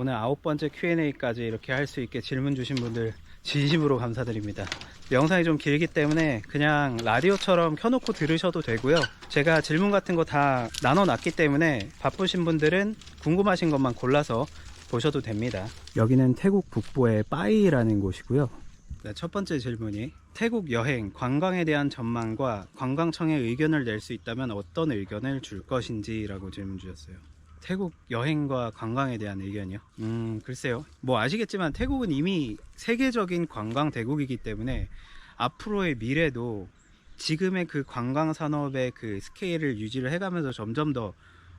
오늘 9번째 Q&A까지 이렇게 할 수 있게 질문 주신 분들 진심으로 감사드립니다. 영상이 좀 길기 때문에 그냥 라디오처럼 켜놓고 들으셔도 되고요. 제가 질문 같은 거 다 나눠놨기 때문에 바쁘신 분들은 궁금하신 것만 골라서 보셔도 됩니다. 여기는 태국 북부의 빠이라는 곳이고요. 네, 첫 번째 질문이 태국 여행, 관광에 대한 전망과 관광청의 의견을 낼 수 있다면 어떤 의견을 줄 것인지 라고 질문 주셨어요. 태국 여행과 관광에 대한 의견이요? 글쎄요. 뭐 아시겠지만 태국은 이미 세계적인 관광 대국이기 때문에 앞으로의 미래도 지금의 그 관광 산업의 그 스케일을 유지를 해가면서 점점 더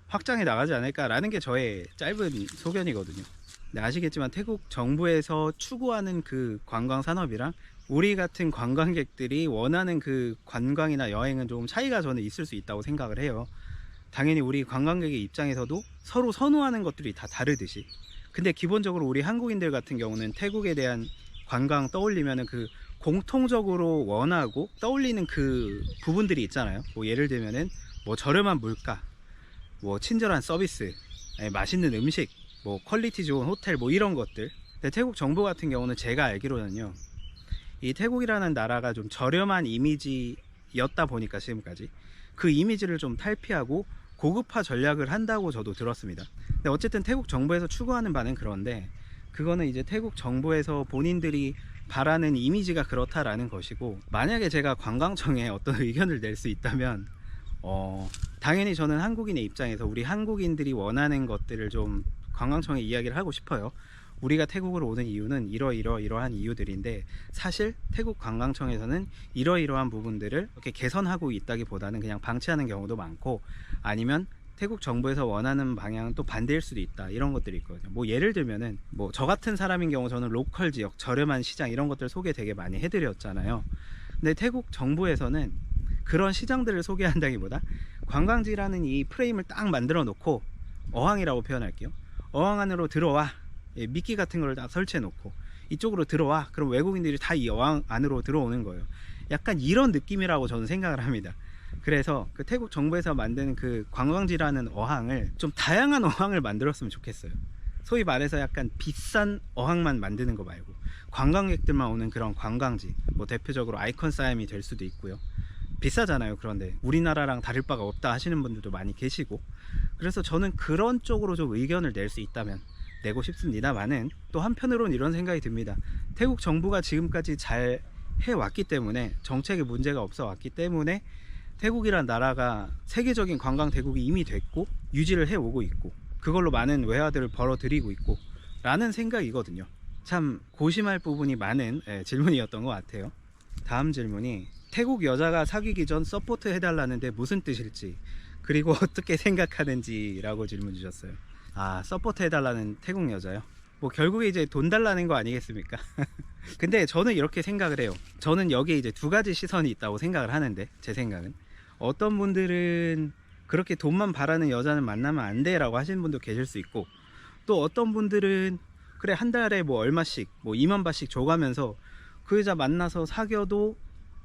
확장해 나가지 않을까라는 게 저의 짧은 소견이거든요. 네, 아시겠지만 태국 정부에서 추구하는 그 관광 산업이랑 우리 같은 관광객들이 원하는 그 관광이나 여행은 조금 차이가 저는 있을 수 있다고 생각을 해요. 당연히 우리 관광객의 입장에서도 서로 선호하는 것들이 다 다르듯이, 근데 기본적으로 우리 한국인들 같은 경우는 태국에 대한 관광 떠올리면은 그 공통적으로 원하고 떠올리는 그 부분들이 있잖아요. 뭐 예를 들면은 뭐 저렴한 물가, 뭐 친절한 서비스, 맛있는 음식, 뭐 퀄리티 좋은 호텔, 뭐 이런 것들. 근데 태국 정부 같은 경우는 제가 알기로는요, 이 태국이라는 나라가 좀 저렴한 이미지였다 보니까 지금까지 그 이미지를 좀 탈피하고 고급화 전략을 한다고 저도 들었습니다. 근데 어쨌든 태국 정부에서 추구하는 바는 그런데, 그거는 이제 태국 정부에서 본인들이 바라는 이미지가 그렇다라는 것이고, 만약에 제가 관광청에 어떤 의견을 낼 수 있다면 당연히 저는 한국인의 입장에서 우리 한국인들이 원하는 것들을 좀 관광청에 이야기를 하고 싶어요. 우리가 태국으로 오는 이유는 이러한 이유들인데, 사실 태국 관광청에서는 이러이러한 부분들을 이렇게 개선하고 있다기보다는 그냥 방치하는 경우도 많고, 아니면 태국 정부에서 원하는 방향은 또 반대일 수도 있다, 이런 것들이 있거든요. 뭐 예를 들면은 뭐 저 같은 사람인 경우 저는 로컬 지역, 저렴한 시장 이런 것들 소개 되게 많이 해드렸잖아요. 근데 태국 정부에서는 그런 시장들을 소개한다기보다 관광지라는 이 프레임을 딱 만들어 놓고, 어항이라고 표현할게요. 어항 안으로 들어와, 미끼 같은 걸 딱 설치해 놓고 이쪽으로 들어와, 그럼 외국인들이 다 이 어항 안으로 들어오는 거예요. 약간 이런 느낌이라고 저는 생각을 합니다. 그래서 그 태국 정부에서 만드는 그 관광지라는 어항을 좀 다양한 어항을 만들었으면 좋겠어요. 소위 말해서 약간 비싼 어항만 만드는 거 말고 관광객들만 오는 그런 관광지, 뭐 대표적으로 아이콘 싸임이 될 수도 있고요. 비싸잖아요. 그런데 우리나라랑 다를 바가 없다 하시는 분들도 많이 계시고, 그래서 저는 그런 쪽으로 좀 의견을 낼 수 있다면 내고 싶습니다만은, 또 한편으로는 이런 생각이 듭니다. 태국 정부가 지금까지 잘 해왔기 때문에, 정책에 문제가 없어 왔기 때문에 태국이란 나라가 세계적인 관광 대국이 이미 됐고 유지를 해오고 있고, 그걸로 많은 외화들을 벌어들이고 있고 라는 생각이거든요. 참 고심할 부분이 많은 질문이었던 것 같아요. 다음 질문이 태국 여자가 사귀기 전 서포트 해달라는데 무슨 뜻일지, 그리고 어떻게 생각하는지 라고 질문 주셨어요. 아, 서포트 해달라는 태국 여자요? 뭐 결국에 이제 돈 달라는 거 아니겠습니까? 근데 저는 이렇게 생각을 해요. 저는 여기에 이제 두 가지 시선이 있다고 생각을 하는데, 제 생각은 어떤 분들은 그렇게 돈만 바라는 여자는 만나면 안 돼 라고 하시는 분도 계실 수 있고, 또 어떤 분들은 그래 한 달에 뭐 얼마씩 뭐 2만 바씩 줘가면서 그 여자 만나서 사귀어도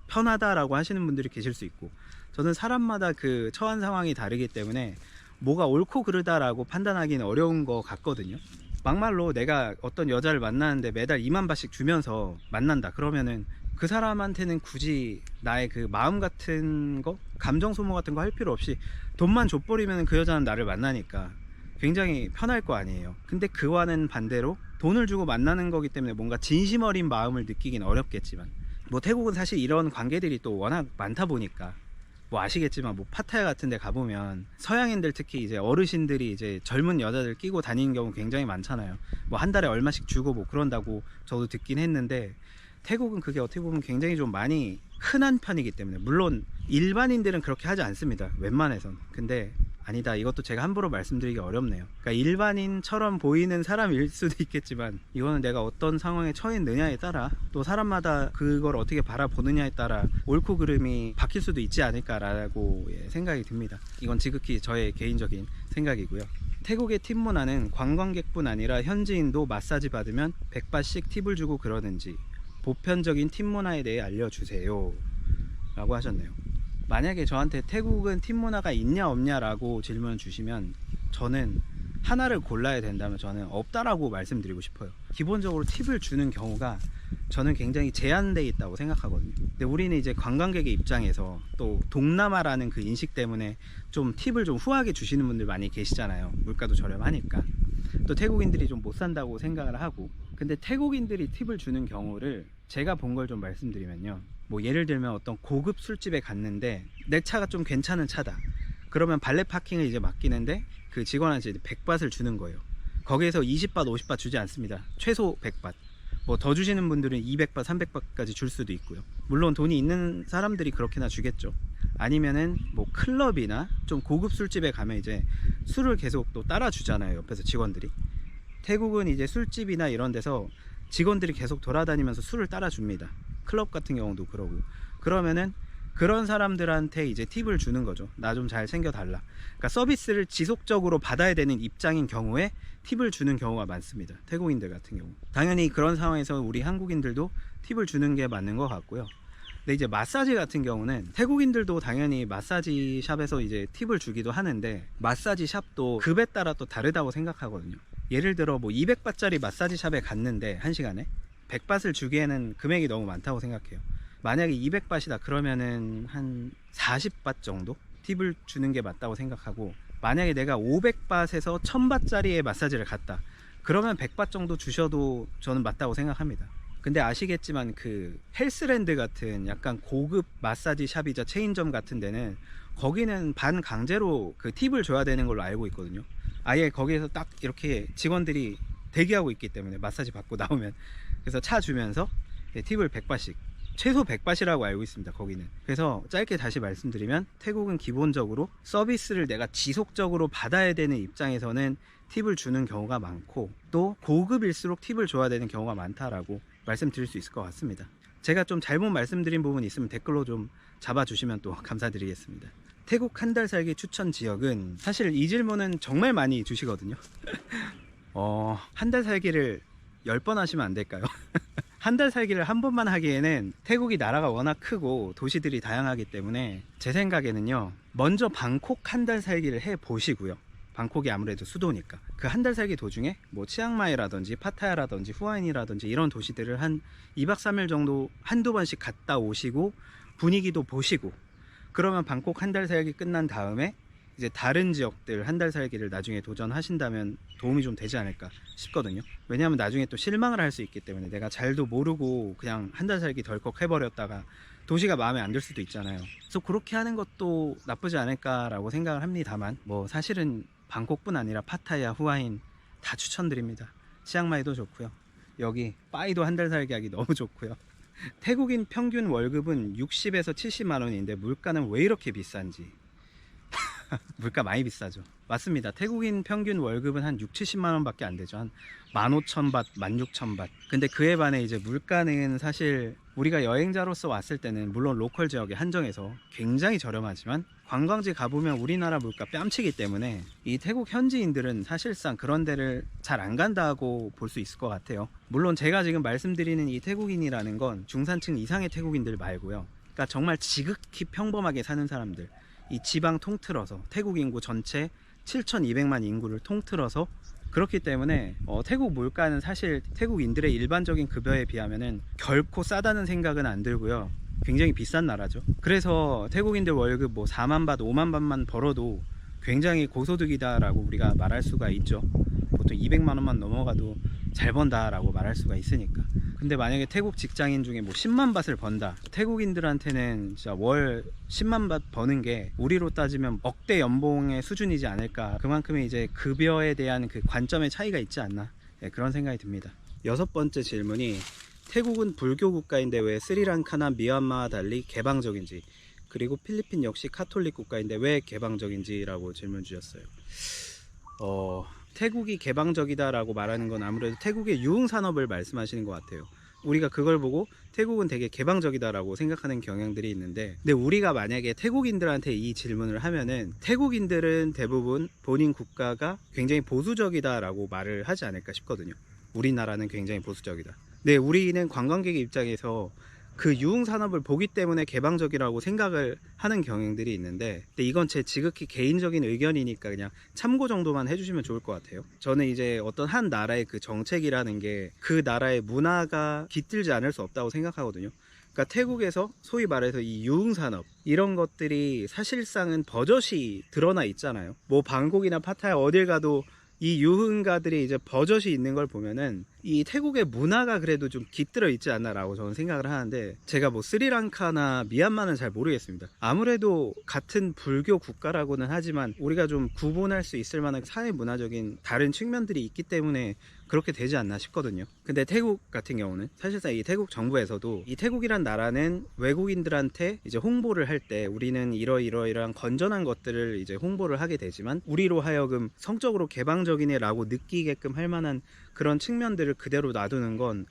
편하다라고 하시는 분들이 계실 수 있고, 저는 사람마다 그 처한 상황이 다르기 때문에 뭐가 옳고 그르다라고 판단하기는 어려운 것 같거든요. 막말로 내가 어떤 여자를 만나는데 매달 2만 바씩 주면서 만난다 그러면은 그 사람한테는 굳이 나의 그 마음 같은 거, 감정 소모 같은 거 할 필요 없이 돈만 줘버리면 그 여자는 나를 만나니까 굉장히 편할 거 아니에요. 근데 그와는 반대로 돈을 주고 만나는 거기 때문에 뭔가 진심 어린 마음을 느끼긴 어렵겠지만, 뭐 태국은 사실 이런 관계들이 또 워낙 많다 보니까, 뭐 아시겠지만 뭐 파타야 같은 데 가보면 서양인들, 특히 이제 어르신들이 이제 젊은 여자들 끼고 다니는 경우 굉장히 많잖아요. 뭐 한 달에 얼마씩 주고 뭐 그런다고 저도 듣긴 했는데, 태국은 그게 어떻게 보면 굉장히 좀 많이 흔한 편이기 때문에, 물론 일반인들은 그렇게 하지 않습니다, 웬만해선. 근데 아니다, 이것도 제가 함부로 말씀드리기 어렵네요. 그러니까 일반인처럼 보이는 사람일 수도 있겠지만, 이거는 내가 어떤 상황에 처했느냐에 따라, 또 사람마다 그걸 어떻게 바라보느냐에 따라 옳고 그름이 바뀔 수도 있지 않을까라고 생각이 듭니다. 이건 지극히 저의 개인적인 생각이고요. 태국의 팁 문화는 관광객뿐 아니라 현지인도 마사지 받으면 100바씩 팁을 주고 그러는지 보편적인 팁 문화에 대해 알려주세요 라고 하셨네요. 만약에 저한테 태국은 팁 문화가 있냐 없냐 라고 질문을 주시면, 저는 하나를 골라야 된다면 저는 없다라고 말씀드리고 싶어요. 기본적으로 팁을 주는 경우가 저는 굉장히 제한되어 있다고 생각하거든요. 근데 우리는 이제 관광객의 입장에서 또 동남아라는 그 인식 때문에 좀 팁을 좀 후하게 주시는 분들 많이 계시잖아요. 물가도 저렴하니까. 또 태국인들이 좀 못 산다고 생각을 하고. 근데 태국인들이 팁을 주는 경우를 제가 본 걸 좀 말씀드리면요, 뭐 예를 들면 어떤 고급 술집에 갔는데 내 차가 좀 괜찮은 차다, 그러면 발레 파킹을 이제 맡기는데 그 직원한테 이제 100밭을 주는 거예요. 거기에서 20밭 50밭 주지 않습니다. 최소 100밭. 뭐 더 주시는 분들은 200밭 300밭까지 줄 수도 있고요. 물론 돈이 있는 사람들이 그렇게나 주겠죠. 아니면은 뭐 클럽이나 좀 고급 술집에 가면 이제 술을 계속 또 따라 주잖아요, 옆에서 직원들이. 태국은 이제 술집이나 이런 데서 직원들이 계속 돌아다니면서 술을 따라 줍니다. 클럽 같은 경우도 그러고. 그러면은 그런 사람들한테 이제 팁을 주는 거죠. 나 좀 잘 챙겨달라. 그러니까 서비스를 지속적으로 받아야 되는 입장인 경우에 팁을 주는 경우가 많습니다. 태국인들 같은 경우. 당연히 그런 상황에서 우리 한국인들도 팁을 주는 게 맞는 것 같고요. 근데 이제 마사지 같은 경우는 태국인들도 당연히 마사지 샵에서 이제 팁을 주기도 하는데, 마사지 샵도 급에 따라 또 다르다고 생각하거든요. 예를 들어 뭐 200바트짜리 마사지 샵에 갔는데 1시간에 100바트를 주기에는 금액이 너무 많다고 생각해요. 만약에 200바트이다 그러면은 한 40바트 정도 팁을 주는 게 맞다고 생각하고, 만약에 내가 500바트에서 1000바트짜리의 마사지를 갔다 그러면 100바트 정도 주셔도 저는 맞다고 생각합니다. 근데 아시겠지만 그 헬스랜드 같은 약간 고급 마사지 샵이자 체인점 같은 데는 거기는 반강제로 그 팁을 줘야 되는 걸로 알고 있거든요. 아예 거기에서 딱 이렇게 직원들이 대기하고 있기 때문에, 마사지 받고 나오면. 그래서 차 주면서 팁을 100바트씩, 최소 100바트라고 알고 있습니다, 거기는. 그래서 짧게 다시 말씀드리면, 태국은 기본적으로 서비스를 내가 지속적으로 받아야 되는 입장에서는 팁을 주는 경우가 많고, 또 고급일수록 팁을 줘야 되는 경우가 많다라고 말씀드릴 수 있을 것 같습니다. 제가 좀 잘못 말씀드린 부분이 있으면 댓글로 좀 잡아주시면 또 감사드리겠습니다. 태국 한 달 살기 추천 지역은, 사실 이 질문은 정말 많이 주시거든요. 한 달 살기를 10번 하시면 안 될까요? 한 달 살기를 한 번만 하기에는 태국이 나라가 워낙 크고 도시들이 다양하기 때문에 제 생각에는요, 먼저 방콕 한 달 살기를 해 보시고요. 방콕이 아무래도 수도니까 그 한 달 살기 도중에 뭐 치앙마이라든지 파타야라든지 후아인이라든지 이런 도시들을 한 2박 3일 정도 한두 번씩 갔다 오시고 분위기도 보시고, 그러면 방콕 한 달 살기 끝난 다음에 이제 다른 지역들 한 달 살기를 나중에 도전하신다면 도움이 좀 되지 않을까 싶거든요. 왜냐하면 나중에 또 실망을 할 수 있기 때문에, 내가 잘도 모르고 그냥 한 달 살기 덜컥 해버렸다가 도시가 마음에 안 들 수도 있잖아요. 그래서 그렇게 하는 것도 나쁘지 않을까라고 생각을 합니다만, 뭐 사실은 방콕뿐 아니라 파타야, 후아인 다 추천드립니다. 치앙마이도 좋고요. 여기 빠이도 한 달 살기 하기 너무 좋고요. 태국인 평균 월급은 60에서 70만 원인데 물가는 왜 이렇게 비싼지. 물가 많이 비싸죠. 맞습니다. 태국인 평균 월급은 한 6, 70만 원 밖에 안 되죠. 한 15,000밭, 16,000밭. 근데 그에 반해 이제 물가는 사실 우리가 여행자로서 왔을 때는 물론 로컬 지역에 한정해서 굉장히 저렴하지만, 관광지 가보면 우리나라 물가 뺨치기 때문에 이 태국 현지인들은 사실상 그런 데를 잘 안 간다고 볼 수 있을 것 같아요. 물론 제가 지금 말씀드리는 이 태국인이라는 건 중산층 이상의 태국인들 말고요. 그러니까 정말 지극히 평범하게 사는 사람들, 이 지방 통틀어서 태국 인구 전체 7,200만 인구를 통틀어서, 그렇기 때문에 태국 물가는 사실 태국인들의 일반적인 급여에 비하면은 결코 싸다는 생각은 안 들고요. 굉장히 비싼 나라죠. 그래서 태국인들 월급 뭐 4만 밭, 5만 밭만 벌어도 굉장히 고소득이다라고 우리가 말할 수가 있죠. 보통 200만 원만 넘어가도 잘 번다라고 말할 수가 있으니까. 근데 만약에 태국 직장인 중에 뭐 10만 밭을 번다, 태국인들한테는 진짜 월 10만 밭 버는 게 우리로 따지면 억대 연봉의 수준이지 않을까. 그만큼의 이제 급여에 대한 그 관점의 차이가 있지 않나, 네, 그런 생각이 듭니다. 6번째 질문이, 태국은 불교 국가인데 왜 스리랑카나 미얀마와 달리 개방적인지, 그리고 필리핀 역시 카톨릭 국가인데 왜 개방적인지 라고 질문 주셨어요. 태국이 개방적이다라고 말하는 건 아무래도 태국의 유흥산업을 말씀하시는 것 같아요. 우리가 그걸 보고 태국은 되게 개방적이다라고 생각하는 경향들이 있는데, 근데 우리가 만약에 태국인들한테 이 질문을 하면은 태국인들은 대부분 본인 국가가 굉장히 보수적이다라고 말을 하지 않을까 싶거든요. 우리나라는 굉장히 보수적이다. 네, 우리는 관광객의 입장에서 그 유흥산업을 보기 때문에 개방적이라고 생각을 하는 경향들이 있는데, 근데 이건 제 지극히 개인적인 의견이니까 그냥 참고 정도만 해주시면 좋을 것 같아요. 저는 이제 어떤 한 나라의 그 정책이라는 게 그 나라의 문화가 깃들지 않을 수 없다고 생각하거든요. 그러니까 태국에서 소위 말해서 이 유흥산업 이런 것들이 사실상은 버젓이 드러나 있잖아요. 뭐 방콕이나 파타야 어딜 가도 이 유흥가들이 이제 버젓이 있는 걸 보면은 이 태국의 문화가 그래도 좀 깃들어 있지 않나라고 저는 생각을 하는데, 제가 뭐 스리랑카나 미얀마는 잘 모르겠습니다. 아무래도 같은 불교 국가라고는 하지만 우리가 좀 구분할 수 있을 만한 사회 문화적인 다른 측면들이 있기 때문에 그렇게 되지 않나 싶거든요. 근데 태국 같은 경우는 사실상 이 태국 정부에서도 이 태국이란 나라는 외국인들한테 이제 홍보를 할 때 우리는 이러이러이러한 건전한 것들을 이제 홍보를 하게 되지만, 우리로 하여금 성적으로 개방적이네 라고 느끼게끔 할 만한 그런 측면들을 그대로 놔두는 건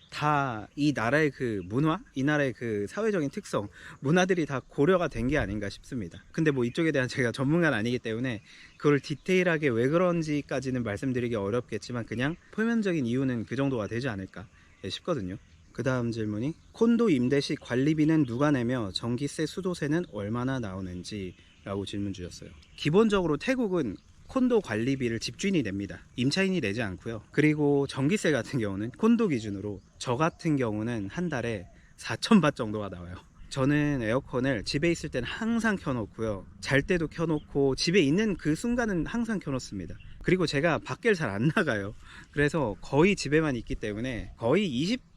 다 이 나라의 그 문화, 이 나라의 그 사회적인 특성, 문화들이 다 고려가 된 게 아닌가 싶습니다. 근데 뭐 이쪽에 대한 제가 전문가는 아니기 때문에 그걸 디테일하게 왜 그런지까지는 말씀드리기 어렵겠지만, 그냥 표면적인 이유는 그 정도가 되지 않을까 싶거든요. 그 다음 질문이, 콘도 임대 시 관리비는 누가 내며 전기세, 수도세는 얼마나 나오는지 라고 질문 주셨어요. 기본적으로 태국은 콘도 관리비를 집주인이 냅니다. 임차인이 내지 않고요. 그리고 전기세 같은 경우는 콘도 기준으로 저 같은 경우는 한 달에 4,000바 정도가 나와요. 저는 에어컨을 집에 있을 때는 항상 켜놓고요. 잘 때도 켜놓고 집에 있는 그 순간은 항상 켜놓습니다. 그리고 제가 밖을 잘 안 나가요. 그래서 거의 집에만 있기 때문에 거의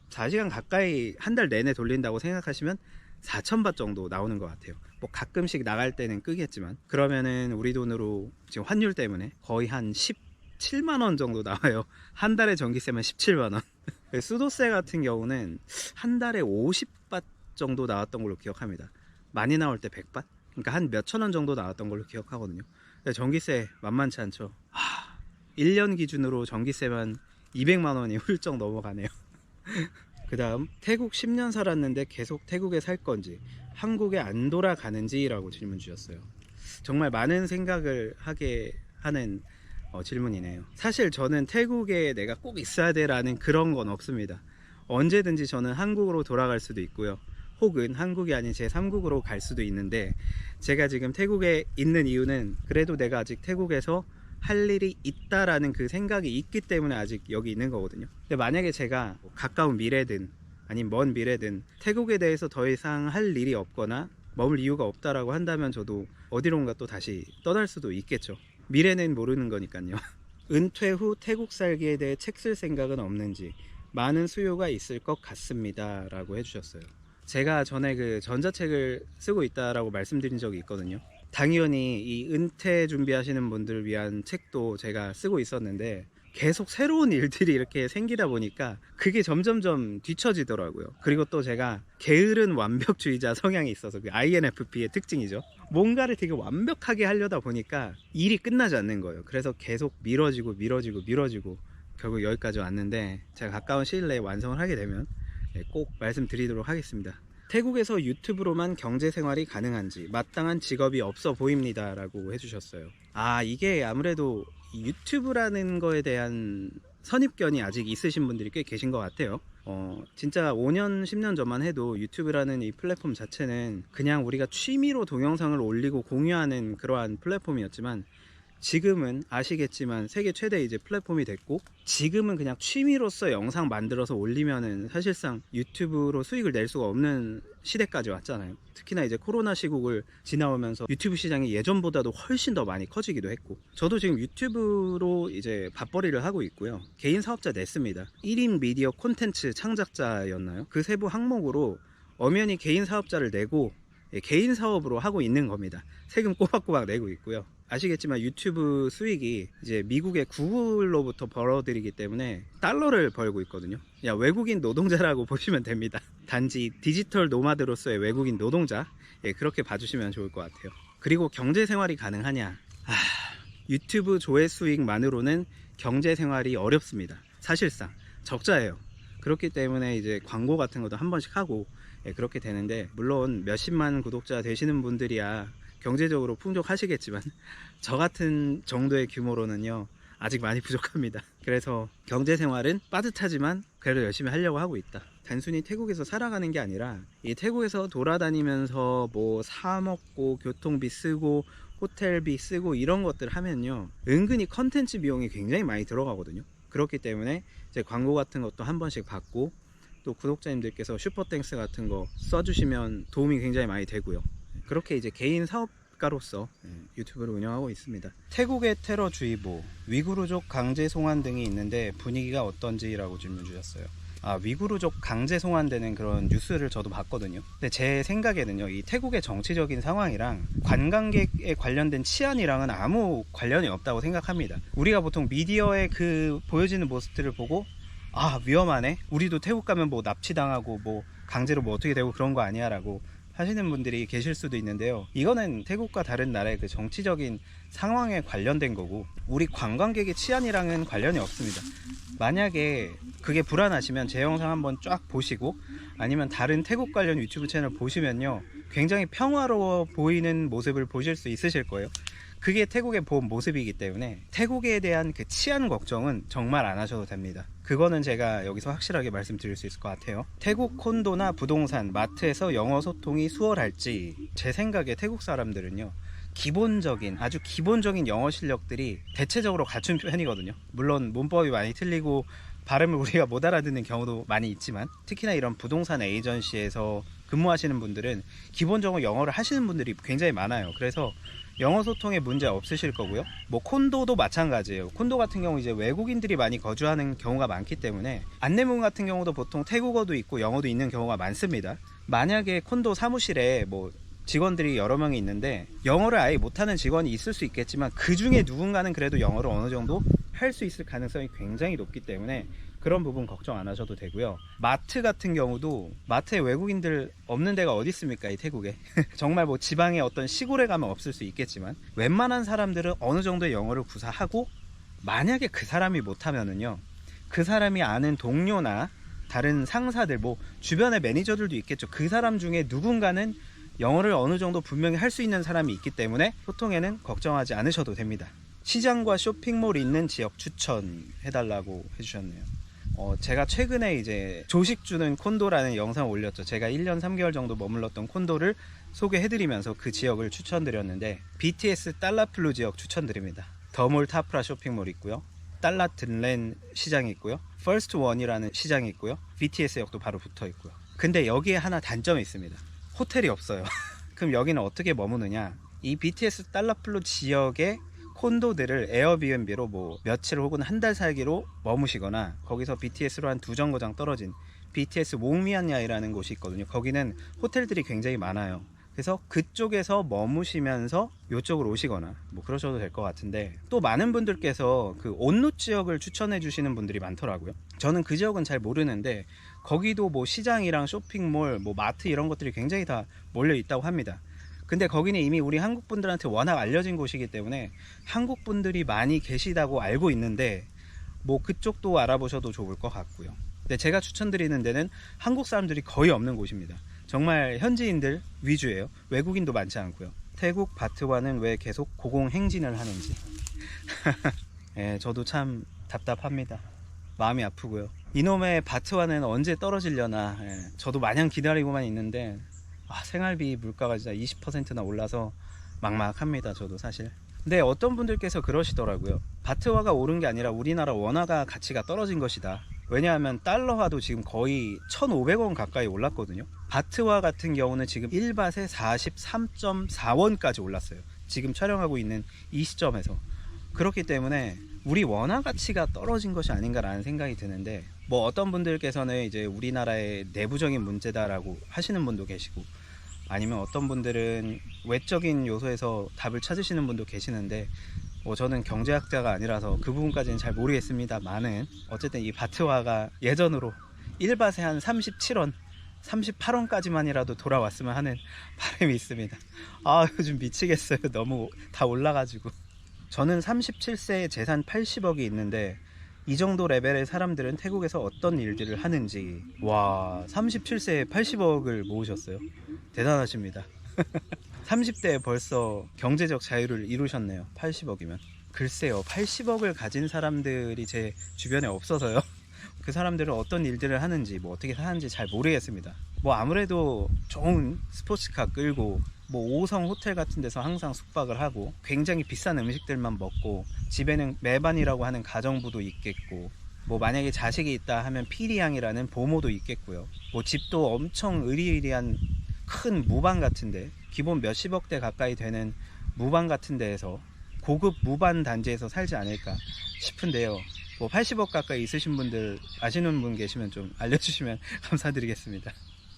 24시간 가까이 한 달 내내 돌린다고 생각하시면 4,000바 정도 나오는 것 같아요. 뭐 가끔씩 나갈 때는 끄겠지만, 그러면은 우리 돈으로 지금 환율 때문에 거의 한 17만원 정도 나와요. 한 달에 전기세만 17만원. 수도세 같은 경우는 한 달에 50바 정도 나왔던 걸로 기억합니다. 많이 나올 때 100바? 그러니까 한 몇천 원 정도 나왔던 걸로 기억하거든요. 전기세 만만치 않죠. 1년 기준으로 전기세만 200만원이 훌쩍 넘어가네요. 그 다음, 태국 10년 살았는데 계속 태국에 살 건지, 한국에 안 돌아가는지 라고 질문 주셨어요. 정말 많은 생각을 하게 하는 질문이네요. 사실 저는 태국에 내가 꼭 있어야 돼 라는 그런 건 없습니다. 언제든지 저는 한국으로 돌아갈 수도 있고요, 혹은 한국이 아닌 제3국으로 갈 수도 있는데, 제가 지금 태국에 있는 이유는 그래도 내가 아직 태국에서 할 일이 있다라는 그 생각이 있기 때문에 아직 여기 있는 거거든요. 근데 만약에 제가 가까운 미래든 아니면 먼 미래든 태국에 대해서 더 이상 할 일이 없거나 머물 이유가 없다라고 한다면 저도 어디론가 또 다시 떠날 수도 있겠죠. 미래는 모르는 거니까요. 은퇴 후 태국 살기에 대해 책 쓸 생각은 없는지, 많은 수요가 있을 것 같습니다 라고 해주셨어요. 제가 전에 그 전자책을 쓰고 있다라고 말씀드린 적이 있거든요. 당연히 이 은퇴 준비하시는 분들을 위한 책도 제가 쓰고 있었는데, 계속 새로운 일들이 이렇게 생기다 보니까 그게 점점점 뒤처지더라고요. 그리고 또 제가 게으른 완벽주의자 성향이 있어서, 그 INFP의 특징이죠. 뭔가를 되게 완벽하게 하려다 보니까 일이 끝나지 않는 거예요. 그래서 계속 미뤄지고 결국 여기까지 왔는데, 제가 가까운 시일 내에 완성을 하게 되면 꼭 말씀드리도록 하겠습니다. 태국에서 유튜브로만 경제생활이 가능한지, 마땅한 직업이 없어 보입니다 라고 해주셨어요. 이게 아무래도 유튜브라는 거에 대한 선입견이 아직 있으신 분들이 꽤 계신 것 같아요. 진짜 5년 10년 전만 해도 유튜브라는 이 플랫폼 자체는 그냥 우리가 취미로 동영상을 올리고 공유하는 그러한 플랫폼이었지만, 지금은 아시겠지만 세계 최대 이제 플랫폼이 됐고, 지금은 그냥 취미로서 영상 만들어서 올리면은 사실상 유튜브로 수익을 낼 수가 없는 시대까지 왔잖아요. 특히나 이제 코로나 시국을 지나오면서 유튜브 시장이 예전보다도 훨씬 더 많이 커지기도 했고, 저도 지금 유튜브로 이제 밥벌이를 하고 있고요. 개인 사업자 냈습니다. 1인 미디어 콘텐츠 창작자였나요? 그 세부 항목으로 엄연히 개인 사업자를 내고 개인 사업으로 하고 있는 겁니다. 세금 꼬박꼬박 내고 있고요. 아시겠지만 유튜브 수익이 이제 미국의 구글로부터 벌어들이기 때문에 달러를 벌고 있거든요. 그냥 외국인 노동자라고 보시면 됩니다. 단지 디지털 노마드로서의 외국인 노동자, 그렇게 봐주시면 좋을 것 같아요. 그리고 경제생활이 가능하냐? 유튜브 조회 수익만으로는 경제생활이 어렵습니다. 사실상 적자예요. 그렇기 때문에 이제 광고 같은 것도 한 번씩 하고 그렇게 되는데, 물론 몇십만 구독자 되시는 분들이야 경제적으로 풍족하시겠지만 저 같은 정도의 규모로는요 아직 많이 부족합니다. 그래서 경제 생활은 빠듯하지만 그래도 열심히 하려고 하고 있다. 단순히 태국에서 살아가는 게 아니라 이 태국에서 돌아다니면서 뭐 사 먹고 교통비 쓰고 호텔비 쓰고 이런 것들 하면요, 은근히 컨텐츠 비용이 굉장히 많이 들어가거든요. 그렇기 때문에 이제 광고 같은 것도 한 번씩 받고, 또 구독자님들께서 슈퍼땡스 같은 거 써주시면 도움이 굉장히 많이 되고요. 그렇게 이제 개인 사업가로서 유튜브를 운영하고 있습니다. 태국의 테러주의보, 위구르족 강제 송환 등이 있는데 분위기가 어떤지라고 질문 주셨어요. 위구르족 강제 송환되는 그런 뉴스를 저도 봤거든요. 근데 제 생각에는요, 이 태국의 정치적인 상황이랑 관광객에 관련된 치안이랑은 아무 관련이 없다고 생각합니다. 우리가 보통 미디어에 그 보여지는 모습들을 보고 위험하네, 우리도 태국 가면 뭐 납치당하고 뭐 강제로 뭐 어떻게 되고 그런 거 아니야 라고 하시는 분들이 계실 수도 있는데요, 이거는 태국과 다른 나라의 그 정치적인 상황에 관련된 거고 우리 관광객의 치안이랑은 관련이 없습니다. 만약에 그게 불안하시면 제 영상 한번 쫙 보시고 아니면 다른 태국 관련 유튜브 채널 보시면요, 굉장히 평화로워 보이는 모습을 보실 수 있으실 거예요. 그게 태국의 본 모습이기 때문에 태국에 대한 그 치안 걱정은 정말 안 하셔도 됩니다. 그거는 제가 여기서 확실하게 말씀드릴 수 있을 것 같아요. 태국 콘도나 부동산, 마트에서 영어 소통이 수월할지, 제 생각에 태국 사람들은요, 아주 기본적인 영어 실력들이 대체적으로 갖춘 편이거든요. 물론 문법이 많이 틀리고 발음을 우리가 못 알아듣는 경우도 많이 있지만, 특히나 이런 부동산 에이전시에서 근무하시는 분들은 기본적으로 영어를 하시는 분들이 굉장히 많아요. 그래서 영어 소통에 문제 없으실 거고요. 뭐 콘도도 마찬가지예요. 콘도 같은 경우 이제 외국인들이 많이 거주하는 경우가 많기 때문에 안내문 같은 경우도 보통 태국어도 있고 영어도 있는 경우가 많습니다. 만약에 콘도 사무실에 뭐 직원들이 여러 명이 있는데 영어를 아예 못하는 직원이 있을 수 있겠지만 그 중에 누군가는 그래도 영어를 어느 정도 할 수 있을 가능성이 굉장히 높기 때문에 그런 부분 걱정 안 하셔도 되고요. 마트 같은 경우도 마트에 외국인들 없는 데가 어디 있습니까, 이 태국에. 정말 뭐 지방의 어떤 시골에 가면 없을 수 있겠지만 웬만한 사람들은 어느 정도의 영어를 구사하고, 만약에 그 사람이 못하면은요, 그 사람이 아는 동료나 다른 상사들, 뭐 주변의 매니저들도 있겠죠. 그 사람 중에 누군가는 영어를 어느 정도 분명히 할 수 있는 사람이 있기 때문에 소통에는 걱정하지 않으셔도 됩니다. 시장과 쇼핑몰이 있는 지역 추천해달라고 해주셨네요. 제가 최근에 이제 조식 주는 콘도라는 영상을 올렸죠. 제가 1년 3개월 정도 머물렀던 콘도를 소개해드리면서 그 지역을 추천드렸는데, BTS 달라플루 지역 추천드립니다. 더몰 타프라 쇼핑몰 있고요, 달라틀렌 시장이 있고요, 퍼스트 원이라는 시장이 있고요, BTS 역도 바로 붙어 있고요. 근데 여기에 하나 단점이 있습니다. 호텔이 없어요. 그럼 여기는 어떻게 머무느냐, 이 BTS 달라플루 지역의 콘도들을 에어비앤비로 뭐 며칠 혹은 한 달 살기로 머무시거나, 거기서 BTS로 한 2정거장 떨어진 BTS 몽미안야이라는 곳이 있거든요. 거기는 호텔들이 굉장히 많아요. 그래서 그쪽에서 머무시면서 이쪽으로 오시거나 뭐 그러셔도 될 것 같은데, 또 많은 분들께서 그 온누 지역을 추천해 주시는 분들이 많더라고요. 저는 그 지역은 잘 모르는데 거기도 뭐 시장이랑 쇼핑몰, 뭐 마트 이런 것들이 굉장히 다 몰려 있다고 합니다. 근데 거기는 이미 우리 한국 분들한테 워낙 알려진 곳이기 때문에 한국 분들이 많이 계시다고 알고 있는데, 뭐 그쪽도 알아보셔도 좋을 것 같고요. 근데 제가 추천드리는 데는 한국 사람들이 거의 없는 곳입니다. 정말 현지인들 위주예요. 외국인도 많지 않고요. 태국 바트와는 왜 계속 고공행진을 하는지. 저도 참 답답합니다. 마음이 아프고요. 이놈의 바트와는 언제 떨어지려나. 저도 마냥 기다리고만 있는데 생활비 물가가 진짜 20%나 올라서 막막합니다. 저도 사실. 근데 어떤 분들께서 그러시더라고요. 바트화가 오른 게 아니라 우리나라 원화가 가치가 떨어진 것이다. 왜냐하면 달러화도 지금 거의 1,500원 가까이 올랐거든요. 바트화 같은 경우는 지금 1밭에 43.4원까지 올랐어요. 지금 촬영하고 있는 이 시점에서. 그렇기 때문에 우리 원화 가치가 떨어진 것이 아닌가라는 생각이 드는데, 뭐 어떤 분들께서는 이제 우리나라의 내부적인 문제다라고 하시는 분도 계시고, 아니면 어떤 분들은 외적인 요소에서 답을 찾으시는 분도 계시는데, 저는 경제학자가 아니라서 그 부분까지는 잘 모르겠습니다만은, 어쨌든 이 바트화가 예전으로 1밭에 한 37원 38원까지만이라도 돌아왔으면 하는 바람이 있습니다. 요즘 미치겠어요. 너무 다 올라가지고. 저는 37세에 재산 80억이 있는데 이 정도 레벨의 사람들은 태국에서 어떤 일들을 하는지. 와, 37세에 80억을 모으셨어요. 대단하십니다. 30대에 벌써 경제적 자유를 이루셨네요. 80억이면. 글쎄요, 80억을 가진 사람들이 제 주변에 없어서요. 그 사람들은 어떤 일들을 하는지 뭐 어떻게 사는지 잘 모르겠습니다. 뭐 아무래도 좋은 스포츠카 끌고 뭐 5성 호텔 같은 데서 항상 숙박을 하고 굉장히 비싼 음식들만 먹고 집에는 매반이라고 하는 가정부도 있겠고 뭐 만약에 자식이 있다 하면 피리양이라는 보모도 있겠고요. 뭐 집도 엄청 으리으리한 큰 무방 같은데 기본 몇십억대 가까이 되는 무방 같은 데에서 고급 무반 단지에서 살지 않을까 싶은데요. 뭐 80억 가까이 있으신 분들 아시는 분 계시면 좀 알려주시면 감사드리겠습니다.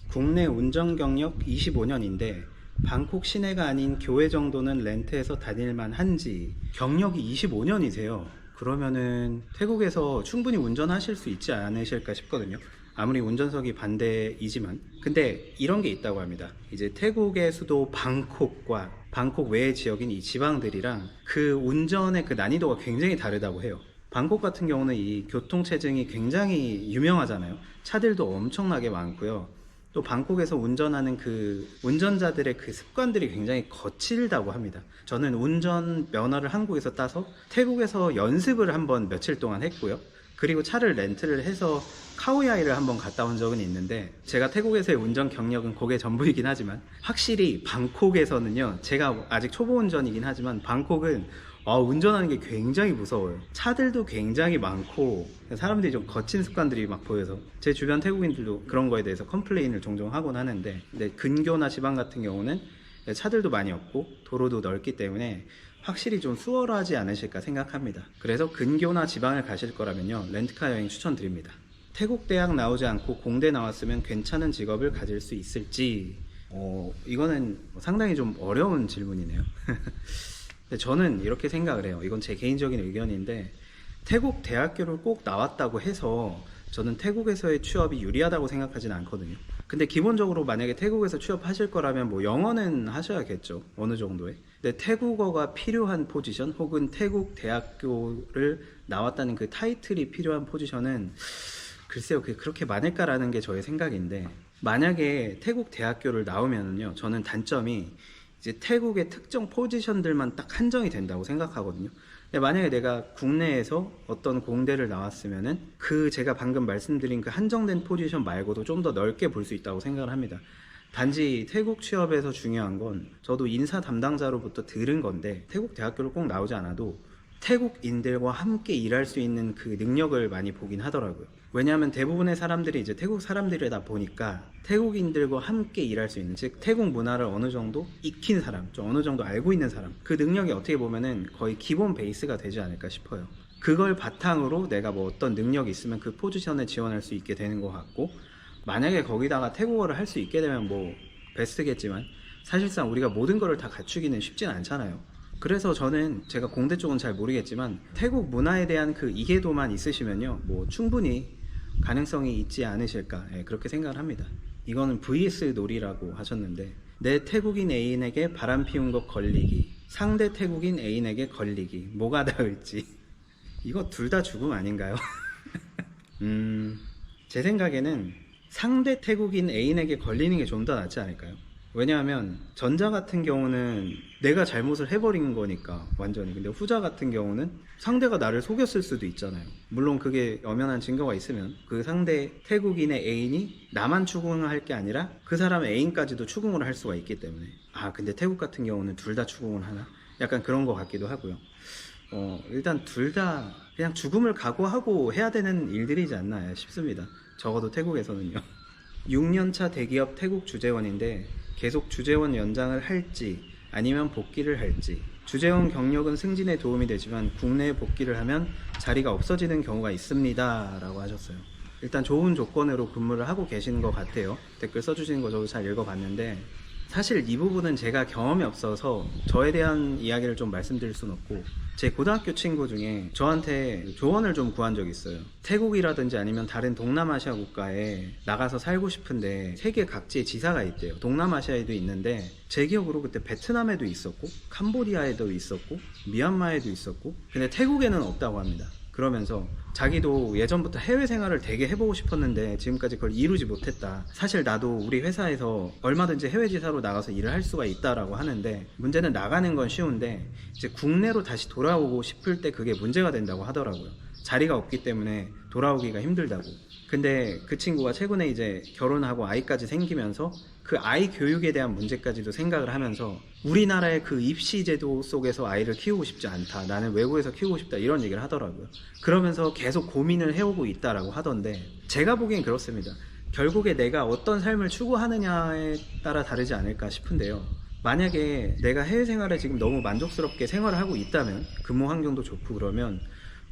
국내 운전 경력 25년인데 방콕 시내가 아닌 교외 정도는 렌트해서 다닐만 한지 경력이 25년이세요. 그러면은 태국에서 충분히 운전하실 수 있지 않으실까 싶거든요. 아무리 운전석이 반대이지만. 근데 이런 게 있다고 합니다. 이제 태국의 수도 방콕과 방콕 외의 지역인 이 지방들이랑 그 운전의 그 난이도가 굉장히 다르다고 해요. 방콕 같은 경우는 이 교통체증이 굉장히 유명하잖아요. 차들도 엄청나게 많고요. 또 방콕에서 운전하는 그 운전자들의 그 습관들이 굉장히 거칠다고 합니다. 저는 운전 면허를 한국에서 따서 태국에서 연습을 한번 며칠 동안 했고요. 그리고 차를 렌트를 해서 카오야이를 한번 갔다 온 적은 있는데 제가 태국에서의 운전 경력은 그게 전부이긴 하지만 확실히 방콕에서는요, 제가 아직 초보 운전이긴 하지만 방콕은 운전하는 게 굉장히 무서워요. 차들도 굉장히 많고 사람들이 좀 거친 습관들이 막 보여서 제 주변 태국인들도 그런 거에 대해서 컴플레인을 종종 하곤 하는데, 근데 근교나 지방 같은 경우는 차들도 많이 없고 도로도 넓기 때문에 확실히 좀 수월하지 않으실까 생각합니다. 그래서 근교나 지방을 가실 거라면요, 렌트카 여행 추천드립니다. 태국 대학 나오지 않고 공대 나왔으면 괜찮은 직업을 가질 수 있을지, 이거는 상당히 좀 어려운 질문이네요. 저는 이렇게 생각을 해요. 이건 제 개인적인 의견인데 태국 대학교를 꼭 나왔다고 해서 저는 태국에서의 취업이 유리하다고 생각하지는 않거든요. 근데 기본적으로 만약에 태국에서 취업하실 거라면 뭐 영어는 하셔야겠죠, 어느 정도의. 근데 태국어가 필요한 포지션 혹은 태국 대학교를 나왔다는 그 타이틀이 필요한 포지션은 글쎄요, 그게 그렇게 많을까라는 게 저의 생각인데, 만약에 태국 대학교를 나오면은요, 저는 단점이 이제 태국의 특정 포지션들만 딱 한정이 된다고 생각하거든요. 근데 만약에 내가 국내에서 어떤 공대를 나왔으면은 그 제가 방금 말씀드린 그 한정된 포지션 말고도 좀 더 넓게 볼 수 있다고 생각을 합니다. 단지 태국 취업에서 중요한 건, 저도 인사 담당자로부터 들은 건데, 태국 대학교를 꼭 나오지 않아도 태국인들과 함께 일할 수 있는 그 능력을 많이 보긴 하더라고요. 왜냐하면 대부분의 사람들이 이제 태국 사람들이다 보니까 태국인들과 함께 일할 수 있는, 즉 태국 문화를 어느 정도 익힌 사람, 좀 어느 정도 알고 있는 사람, 그 능력이 어떻게 보면은 거의 기본 베이스가 되지 않을까 싶어요. 그걸 바탕으로 내가 뭐 어떤 능력이 있으면 그 포지션에 지원할 수 있게 되는 것 같고, 만약에 거기다가 태국어를 할 수 있게 되면 뭐 베스트겠지만 사실상 우리가 모든 거를 다 갖추기는 쉽진 않잖아요. 그래서 저는, 제가 공대 쪽은 잘 모르겠지만 태국 문화에 대한 그 이해도만 있으시면요, 뭐 충분히 가능성이 있지 않으실까, 그렇게 생각을 합니다. 이거는 vs 놀이라고 하셨는데, 내 태국인 애인에게 바람 피운 거 걸리기, 상대 태국인 애인에게 걸리기, 뭐가 나을지. 이거 둘 다 죽음 아닌가요? 제 생각에는 상대 태국인 애인에게 걸리는 게 좀 더 낫지 않을까요? 왜냐하면 전자 같은 경우는 내가 잘못을 해버린 거니까 완전히. 근데 후자 같은 경우는 상대가 나를 속였을 수도 있잖아요. 물론 그게 엄연한 증거가 있으면 그 상대 태국인의 애인이 나만 추궁을 할 게 아니라 그 사람의 애인까지도 추궁을 할 수가 있기 때문에, 근데 태국 같은 경우는 둘 다 추궁을 하나? 약간 그런 것 같기도 하고요. 일단 둘 다 그냥 죽음을 각오하고 해야 되는 일들이지 않나 싶습니다. 적어도 태국에서는요. 6년차 대기업 태국 주재원인데 계속 주재원 연장을 할지 아니면 복귀를 할지. 주재원 경력은 승진에 도움이 되지만 국내에 복귀를 하면 자리가 없어지는 경우가 있습니다 라고 하셨어요. 일단 좋은 조건으로 근무를 하고 계시는 것 같아요. 댓글 써주시는 거 저도 잘 읽어봤는데, 사실 이 부분은 제가 경험이 없어서 저에 대한 이야기를 좀 말씀드릴 순 없고, 제 고등학교 친구 중에 저한테 조언을 좀 구한 적이 있어요. 태국이라든지 아니면 다른 동남아시아 국가에 나가서 살고 싶은데 세계 각지에 지사가 있대요. 동남아시아에도 있는데 제 기억으로 그때 베트남에도 있었고 캄보디아에도 있었고 미얀마에도 있었고, 근데 태국에는 없다고 합니다. 그러면서 자기도 예전부터 해외 생활을 되게 해보고 싶었는데 지금까지 그걸 이루지 못했다. 사실 나도 우리 회사에서 얼마든지 해외 지사로 나가서 일을 할 수가 있다라고 하는데, 문제는 나가는 건 쉬운데 이제 국내로 다시 돌아오고 싶을 때 그게 문제가 된다고 하더라고요. 자리가 없기 때문에 돌아오기가 힘들다고. 근데 그 친구가 최근에 이제 결혼하고 아이까지 생기면서 그 아이 교육에 대한 문제까지도 생각을 하면서 우리나라의 그 입시 제도 속에서 아이를 키우고 싶지 않다, 나는 외국에서 키우고 싶다, 이런 얘기를 하더라고요. 그러면서 계속 고민을 해오고 있다라고 하던데, 제가 보기엔 그렇습니다. 결국에 내가 어떤 삶을 추구하느냐에 따라 다르지 않을까 싶은데요. 만약에 내가 해외 생활에 지금 너무 만족스럽게 생활을 하고 있다면, 근무 환경도 좋고 그러면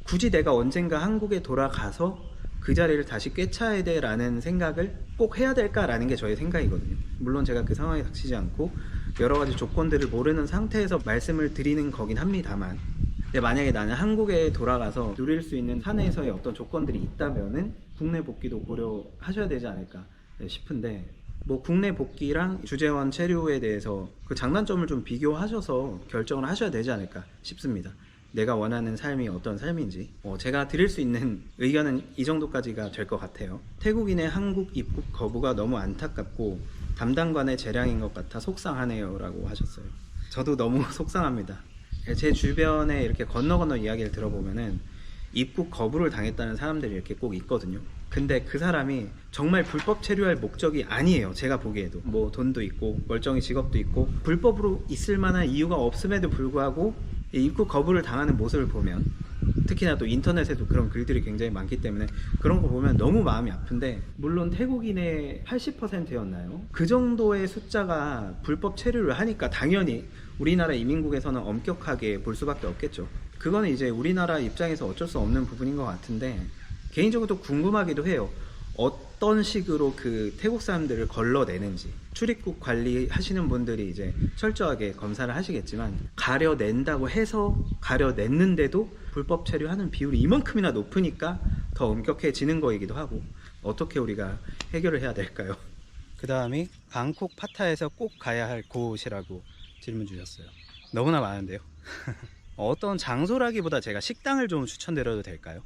굳이 내가 언젠가 한국에 돌아가서 그 자리를 다시 꿰차야 돼 라는 생각을 꼭 해야 될까라는 게 저의 생각이거든요. 물론 제가 그 상황에 닥치지 않고 여러 가지 조건들을 모르는 상태에서 말씀을 드리는 거긴 합니다만, 근데 만약에 나는 한국에 돌아가서 누릴 수 있는 사내에서의 어떤 조건들이 있다면은 국내 복귀도 고려하셔야 되지 않을까 싶은데, 뭐 국내 복귀랑 주재원 체류에 대해서 그 장단점을 좀 비교하셔서 결정을 하셔야 되지 않을까 싶습니다. 내가 원하는 삶이 어떤 삶인지. 제가 드릴 수 있는 의견은 이 정도까지가 될 것 같아요. 태국인의 한국 입국 거부가 너무 안타깝고 담당관의 재량인 것 같아 속상하네요 라고 하셨어요. 저도 너무 속상합니다. 제 주변에 이렇게 건너 이야기를 들어보면은 입국 거부를 당했다는 사람들이 이렇게 꼭 있거든요. 근데 그 사람이 정말 불법 체류할 목적이 아니에요. 제가 보기에도 뭐 돈도 있고 멀쩡히 직업도 있고 불법으로 있을 만한 이유가 없음에도 불구하고 입국 거부를 당하는 모습을 보면, 특히나 또 인터넷에도 그런 글들이 굉장히 많기 때문에 그런 거 보면 너무 마음이 아픈데, 물론 태국인의 80%였나요? 그 정도의 숫자가 불법 체류를 하니까 당연히 우리나라 이민국에서는 엄격하게 볼 수밖에 없겠죠. 그거는 이제 우리나라 입장에서 어쩔 수 없는 부분인 것 같은데, 개인적으로 또 궁금하기도 해요. 어떤 식으로 그 태국 사람들을 걸러내는지. 출입국 관리하시는 분들이 이제 철저하게 검사를 하시겠지만, 가려낸다고 해서 가려냈는데도 불법 체류하는 비율이 이만큼이나 높으니까 더 엄격해지는 거이기도 하고, 어떻게 우리가 해결을 해야 될까요? 그 다음이 방콕 파타야에서 꼭 가야 할 곳이라고 질문 주셨어요. 너무나 많은데요. 어떤 장소라기보다 제가 식당을 좀 추천드려도 될까요?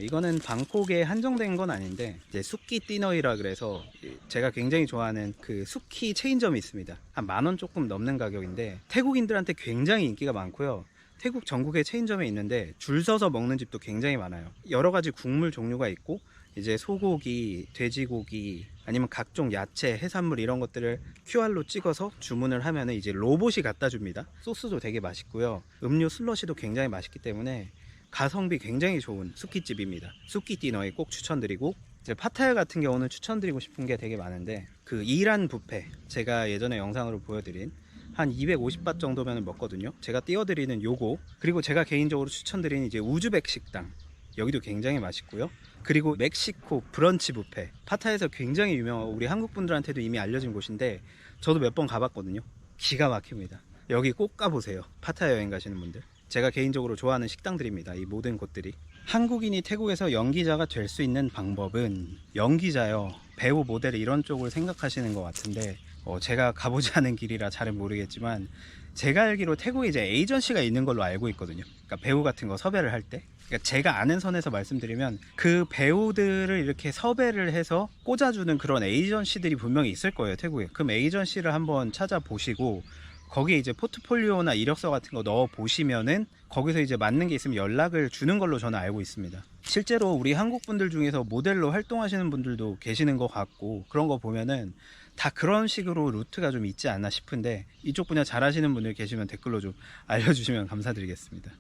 이거는 방콕에 한정된 건 아닌데, 이제 수키 띠너이라 그래서 제가 굉장히 좋아하는 그 수키 체인점이 있습니다. 한 10,000원 조금 넘는 가격인데 태국인들한테 굉장히 인기가 많고요. 태국 전국에 체인점에 있는데 줄 서서 먹는 집도 굉장히 많아요. 여러 가지 국물 종류가 있고, 이제 소고기, 돼지고기, 아니면 각종 야채, 해산물 이런 것들을 QR로 찍어서 주문을 하면은 이제 로봇이 갖다 줍니다. 소스도 되게 맛있고요. 음료 슬러시도 굉장히 맛있기 때문에 가성비 굉장히 좋은 수키집입니다. 수키 디너에 꼭 추천드리고, 이제 파타야 같은 경우는 추천드리고 싶은 게 되게 많은데, 그 이란 뷔페, 제가 예전에 영상으로 보여드린 한 250밭 정도면 먹거든요. 제가 띄워드리는 요거, 그리고 제가 개인적으로 추천드리는 이제 우즈벡 식당, 여기도 굉장히 맛있고요. 그리고 멕시코 브런치 뷔페, 파타야에서 굉장히 유명하고 우리 한국 분들한테도 이미 알려진 곳인데 저도 몇 번 가봤거든요. 기가 막힙니다. 여기 꼭 가보세요. 파타야 여행 가시는 분들. 제가 개인적으로 좋아하는 식당들입니다. 이 모든 곳들이. 한국인이 태국에서 연기자가 될 수 있는 방법은, 연기자요, 배우, 모델 이런 쪽을 생각하시는 것 같은데, 제가 가보지 않은 길이라 잘은 모르겠지만 제가 알기로 태국에 이제 에이전시가 있는 걸로 알고 있거든요. 그러니까 배우 같은 거 섭외를 할 때, 그러니까 제가 아는 선에서 말씀드리면 그 배우들을 이렇게 섭외를 해서 꽂아주는 그런 에이전시들이 분명히 있을 거예요, 태국에. 그럼 에이전시를 한번 찾아보시고 거기에 이제 포트폴리오나 이력서 같은 거 넣어 보시면은 거기서 이제 맞는 게 있으면 연락을 주는 걸로 저는 알고 있습니다. 실제로 우리 한국 분들 중에서 모델로 활동하시는 분들도 계시는 것 같고, 그런 거 보면은 다 그런 식으로 루트가 좀 있지 않나 싶은데, 이쪽 분야 잘 하시는 분들 계시면 댓글로 좀 알려주시면 감사드리겠습니다.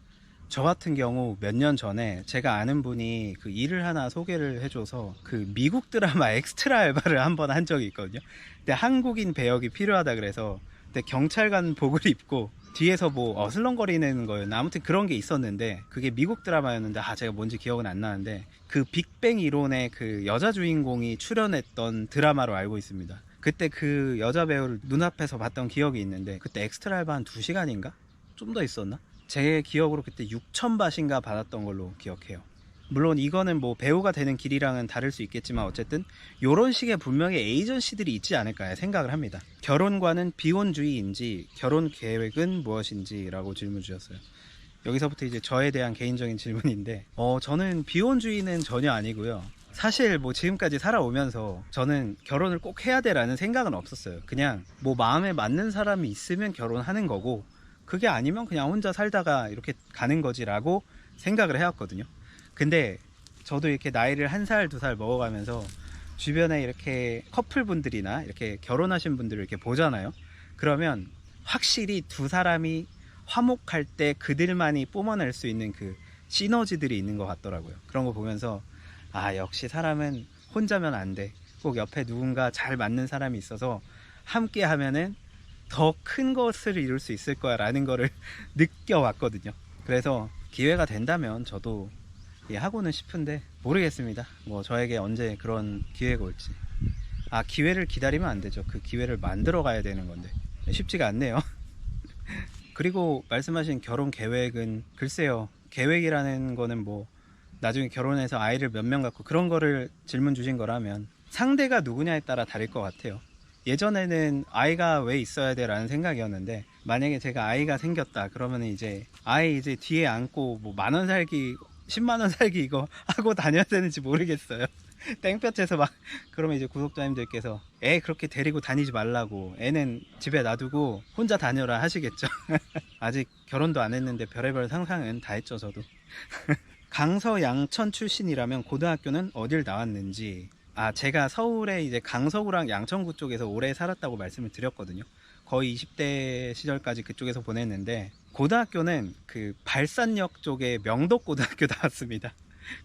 저 같은 경우 몇 년 전에 제가 아는 분이 그 일을 하나 소개를 해줘서 그 미국 드라마 엑스트라 알바를 한번 한 적이 있거든요. 근데 한국인 배역이 필요하다 그래서 그때 경찰관 복을 입고 뒤에서 뭐 어슬렁거리는 거였나, 아무튼 그런 게 있었는데 그게 미국 드라마였는데 제가 뭔지 기억은 안 나는데, 그 빅뱅 이론의 그 여자 주인공이 출연했던 드라마로 알고 있습니다. 그때 그 여자 배우를 눈앞에서 봤던 기억이 있는데, 그때 엑스트라 알바 한 2시간인가? 좀 더 있었나? 제 기억으로 그때 6,000바트인가 받았던 걸로 기억해요. 물론 이거는 뭐 배우가 되는 길이랑은 다를 수 있겠지만 어쨌든 이런 식의 분명히 에이전시들이 있지 않을까 생각을 합니다. 결혼과는 비혼주의인지 결혼 계획은 무엇인지 라고 질문 주셨어요. 여기서부터 이제 저에 대한 개인적인 질문인데, 저는 비혼주의는 전혀 아니고요. 사실 뭐 지금까지 살아오면서 저는 결혼을 꼭 해야 돼라는 생각은 없었어요. 그냥 뭐 마음에 맞는 사람이 있으면 결혼하는 거고, 그게 아니면 그냥 혼자 살다가 이렇게 가는 거지라고 생각을 해왔거든요. 근데 저도 이렇게 나이를 1살, 2살 먹어가면서 주변에 이렇게 커플분들이나 이렇게 결혼하신 분들을 이렇게 보잖아요. 그러면 확실히 두 사람이 화목할 때 그들만이 뿜어낼 수 있는 그 시너지들이 있는 것 같더라고요. 그런 거 보면서 아, 역시 사람은 혼자면 안 돼. 꼭 옆에 누군가 잘 맞는 사람이 있어서 함께 하면은 더 큰 것을 이룰 수 있을 거야 라는 거를 느껴왔거든요. 그래서 기회가 된다면 저도 하고는 싶은데 모르겠습니다. 뭐 저에게 언제 그런 기회가 올지. 아, 기회를 기다리면 안 되죠. 그 기회를 만들어 가야 되는 건데 쉽지가 않네요. 그리고 말씀하신 결혼 계획은 글쎄요, 계획이라는 거는 뭐 나중에 결혼해서 아이를 몇 명 갖고 그런 거를 질문 주신 거라면 상대가 누구냐에 따라 다를 것 같아요. 예전에는 아이가 왜 있어야 돼 라는 생각이었는데, 만약에 제가 아이가 생겼다 그러면 이제 아이 이제 뒤에 안고 뭐 10,000원 살기 10만원 살기 이거 하고 다녀야 되는지 모르겠어요. 땡볕에서 막. 그러면 이제 구독자님들께서 애 그렇게 데리고 다니지 말라고, 애는 집에 놔두고 혼자 다녀라 하시겠죠. 아직 결혼도 안 했는데 별의별 상상은 다 했죠 저도. 강서 양천 출신이라면 고등학교는 어딜 나왔는지. 아, 제가 서울에 이제 강서구랑 양천구 쪽에서 오래 살았다고 말씀을 드렸거든요. 거의 20대 시절까지 그쪽에서 보냈는데, 고등학교는 그 발산역 쪽에 명덕고등학교 나왔습니다.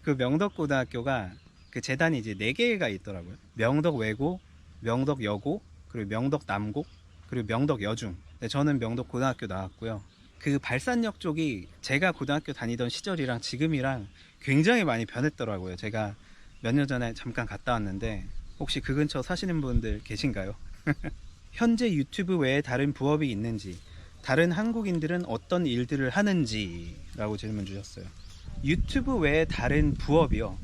그 명덕고등학교가 그 재단이 이제 4개가 있더라고요. 명덕외고, 명덕여고, 그리고 명덕남고, 그리고 명덕여중. 저는 명덕고등학교 나왔고요. 그 발산역 쪽이 제가 고등학교 다니던 시절이랑 지금이랑 굉장히 많이 변했더라고요. 제가 몇 년 전에 잠깐 갔다 왔는데, 혹시 그 근처 사시는 분들 계신가요? 현재 유튜브 외에 다른 부업이 있는지, 다른 한국인들은 어떤 일들을 하는지 라고 질문 주셨어요. 유튜브 외에 다른 부업이요?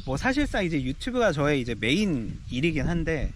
뭐 사실상 이제 유튜브가 저의 이제 메인 일이긴 한데,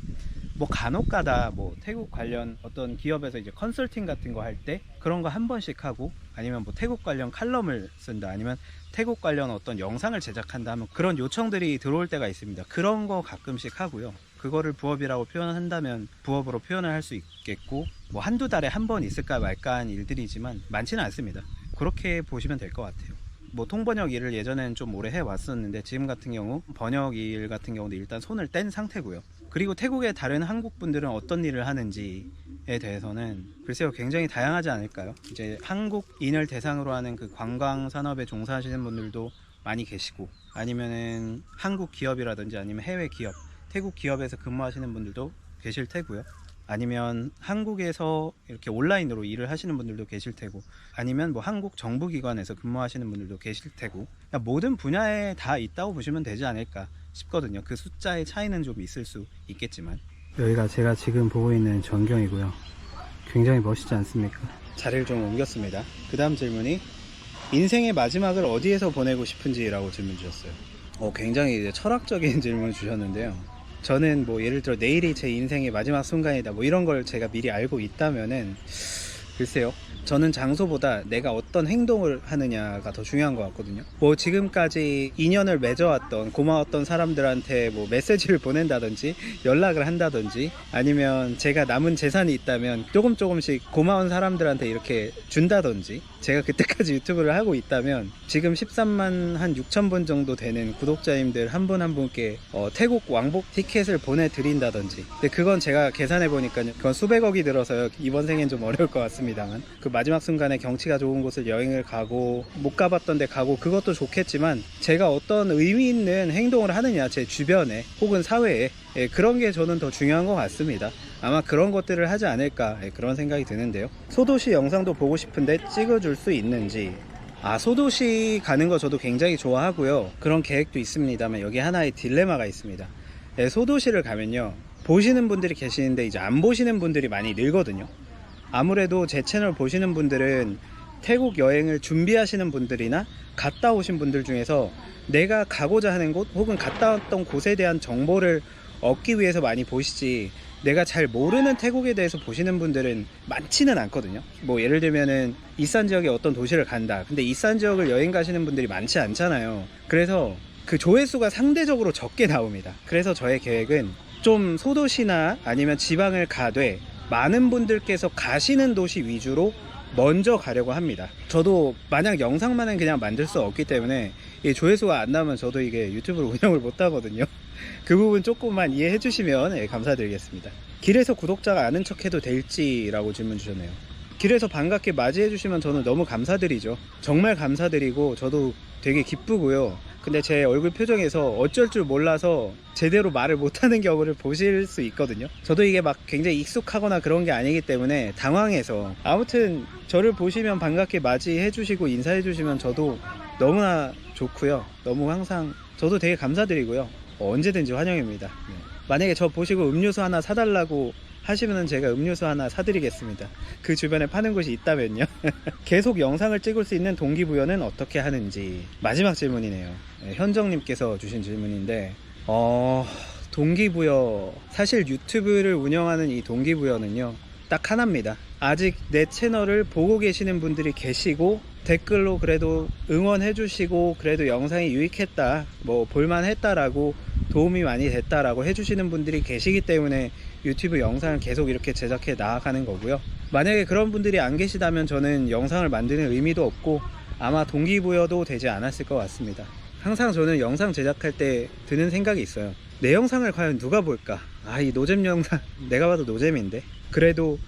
뭐 간혹가다 뭐 태국 관련 어떤 기업에서 이제 컨설팅 같은 거 할 때 그런 거 한 번씩 하고, 아니면 뭐 태국 관련 칼럼을 쓴다, 아니면 태국 관련 어떤 영상을 제작한다 하면 그런 요청들이 들어올 때가 있습니다. 그런 거 가끔씩 하고요. 그거를 부업이라고 표현한다면 부업으로 표현을 할 수 있겠고, 뭐 한두 달에 한 번 있을까 말까 한 일들이지만 많지는 않습니다. 그렇게 보시면 될 것 같아요. 뭐 통번역 일을 예전에는 좀 오래 해왔었는데, 지금 같은 경우 번역 일 같은 경우는 일단 손을 뗀 상태고요. 그리고 태국의 다른 한국 분들은 어떤 일을 하는지에 대해서는 글쎄요, 굉장히 다양하지 않을까요? 이제 한국인을 대상으로 하는 그 관광 산업에 종사하시는 분들도 많이 계시고, 아니면은 한국 기업이라든지 아니면 해외 기업, 태국 기업에서 근무하시는 분들도 계실 테고요. 아니면 한국에서 이렇게 온라인으로 일을 하시는 분들도 계실 테고, 아니면 뭐 한국 정부기관에서 근무하시는 분들도 계실 테고, 모든 분야에 다 있다고 보시면 되지 않을까 싶거든요. 그 숫자의 차이는 좀 있을 수 있겠지만. 여기가 제가 지금 보고 있는 전경이고요. 굉장히 멋있지 않습니까? 자리를 좀 옮겼습니다. 그 다음 질문이 인생의 마지막을 어디에서 보내고 싶은지 라고 질문 주셨어요. 굉장히 이제 철학적인 질문을 주셨는데요. 저는 뭐 예를 들어 내일이 제 인생의 마지막 순간이다 뭐 이런 걸 제가 미리 알고 있다면은, 글쎄요, 저는 장소보다 내가 어떤 행동을 하느냐가 더 중요한 것 같거든요. 뭐 지금까지 인연을 맺어왔던 고마웠던 사람들한테 뭐 메시지를 보낸다든지 연락을 한다든지, 아니면 제가 남은 재산이 있다면 조금씩 고마운 사람들한테 이렇게 준다든지, 제가 그때까지 유튜브를 하고 있다면 지금 13만 한 6천 분 정도 되는 구독자님들 한 분 한 분께 태국 왕복 티켓을 보내드린다든지. 근데 그건 제가 계산해 보니까 그건 수백억이 들어서요, 이번 생엔 좀 어려울 것 같습니다만, 그 마지막 순간에 경치가 좋은 곳을 여행을 가고 못 가봤던 데 가고 그것도 좋겠지만, 제가 어떤 의미 있는 행동을 하느냐, 제 주변에 혹은 사회에, 그런 게 저는 더 중요한 것 같습니다. 아마 그런 것들을 하지 않을까, 그런 생각이 드는데요. 소도시 영상도 보고 싶은데 찍어줄 수 있는지. 소도시 가는 거 저도 굉장히 좋아하고요. 그런 계획도 있습니다만 여기 하나의 딜레마가 있습니다. 소도시를 가면요, 보시는 분들이 계시는데 이제 안 보시는 분들이 많이 늘거든요. 아무래도 제 채널 보시는 분들은 태국 여행을 준비하시는 분들이나 갔다 오신 분들 중에서 내가 가고자 하는 곳 혹은 갔다 왔던 곳에 대한 정보를 얻기 위해서 많이 보시지, 내가 잘 모르는 태국에 대해서 보시는 분들은 많지는 않거든요. 뭐 예를 들면은 이산 지역에 어떤 도시를 간다. 근데 이산 지역을 여행 가시는 분들이 많지 않잖아요. 그래서 그 조회수가 상대적으로 적게 나옵니다. 그래서 저의 계획은 좀 소도시나 아니면 지방을 가되 많은 분들께서 가시는 도시 위주로 먼저 가려고 합니다. 저도 만약 영상만은 그냥 만들 수 없기 때문에 이 조회수가 안 나오면 저도 이게 유튜브를 운영을 못 하거든요. 그 부분 조금만 이해해 주시면 감사드리겠습니다. 길에서 구독자가 아는 척 해도 될지라고 질문 주셨네요. 길에서 반갑게 맞이해 주시면 저는 너무 감사드리죠. 정말 감사드리고 저도 되게 기쁘고요. 근데 제 얼굴 표정에서 어쩔 줄 몰라서 제대로 말을 못하는 경우를 보실 수 있거든요. 저도 이게 막 굉장히 익숙하거나 그런 게 아니기 때문에 당황해서, 아무튼 저를 보시면 반갑게 맞이해 주시고 인사해 주시면 저도 너무나 좋고요. 너무 항상 저도 되게 감사드리고요. 언제든지 환영입니다. 네. 만약에 저 보시고 음료수 하나 사달라고 하시면 제가 음료수 하나 사드리겠습니다. 그 주변에 파는 곳이 있다면요. 계속 영상을 찍을 수 있는 동기부여는 어떻게 하는지. 마지막 질문이네요. 네, 현정님께서 주신 질문인데 동기부여, 사실 유튜브를 운영하는 이 동기부여는요 딱 하나입니다. 아직 내 채널을 보고 계시는 분들이 계시고 댓글로 그래도 응원해 주시고 그래도 영상이 유익했다, 뭐 볼만했다 라고, 도움이 많이 됐다 라고 해주시는 분들이 계시기 때문에 유튜브 영상을 계속 이렇게 제작해 나아가는 거고요. 만약에 그런 분들이 안 계시다면 저는 영상을 만드는 의미도 없고 아마 동기부여도 되지 않았을 것 같습니다. 항상 저는 영상 제작할 때 드는 생각이 있어요. 내 영상을 과연 누가 볼까? 이 노잼 영상 내가 봐도 노잼인데, 그래도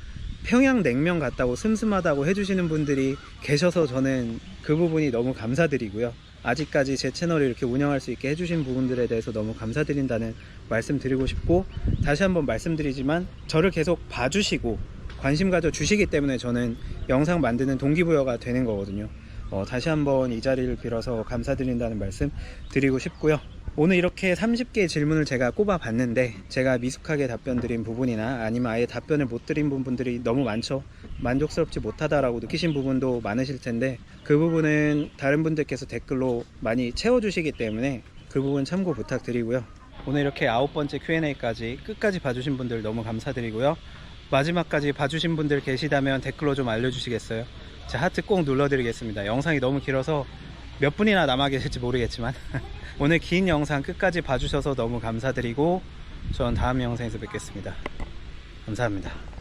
평양냉면 같다고 슴슴하다고 해주시는 분들이 계셔서 저는 그 부분이 너무 감사드리고요. 아직까지 제 채널을 이렇게 운영할 수 있게 해주신 부분들에 대해서 너무 감사드린다는 말씀 드리고 싶고, 다시 한번 말씀드리지만 저를 계속 봐주시고 관심 가져 주시기 때문에 저는 영상 만드는 동기부여가 되는 거거든요. 다시 한번 이 자리를 빌어서 감사드린다는 말씀 드리고 싶고요. 오늘 이렇게 30개의 질문을 제가 꼽아 봤는데 제가 미숙하게 답변 드린 부분이나 아니면 아예 답변을 못 드린 부분들이 너무 많죠. 만족스럽지 못하다라고 느끼신 부분도 많으실 텐데 그 부분은 다른 분들께서 댓글로 많이 채워주시기 때문에 그 부분 참고 부탁드리고요. 오늘 이렇게 9번째 Q&A까지 끝까지 봐주신 분들 너무 감사드리고요. 마지막까지 봐주신 분들 계시다면 댓글로 좀 알려주시겠어요? 제가 하트 꼭 눌러드리겠습니다. 영상이 너무 길어서 몇 분이나 남아 계실지 모르겠지만 오늘 긴 영상 끝까지 봐주셔서 너무 감사드리고 전 다음 영상에서 뵙겠습니다. 감사합니다.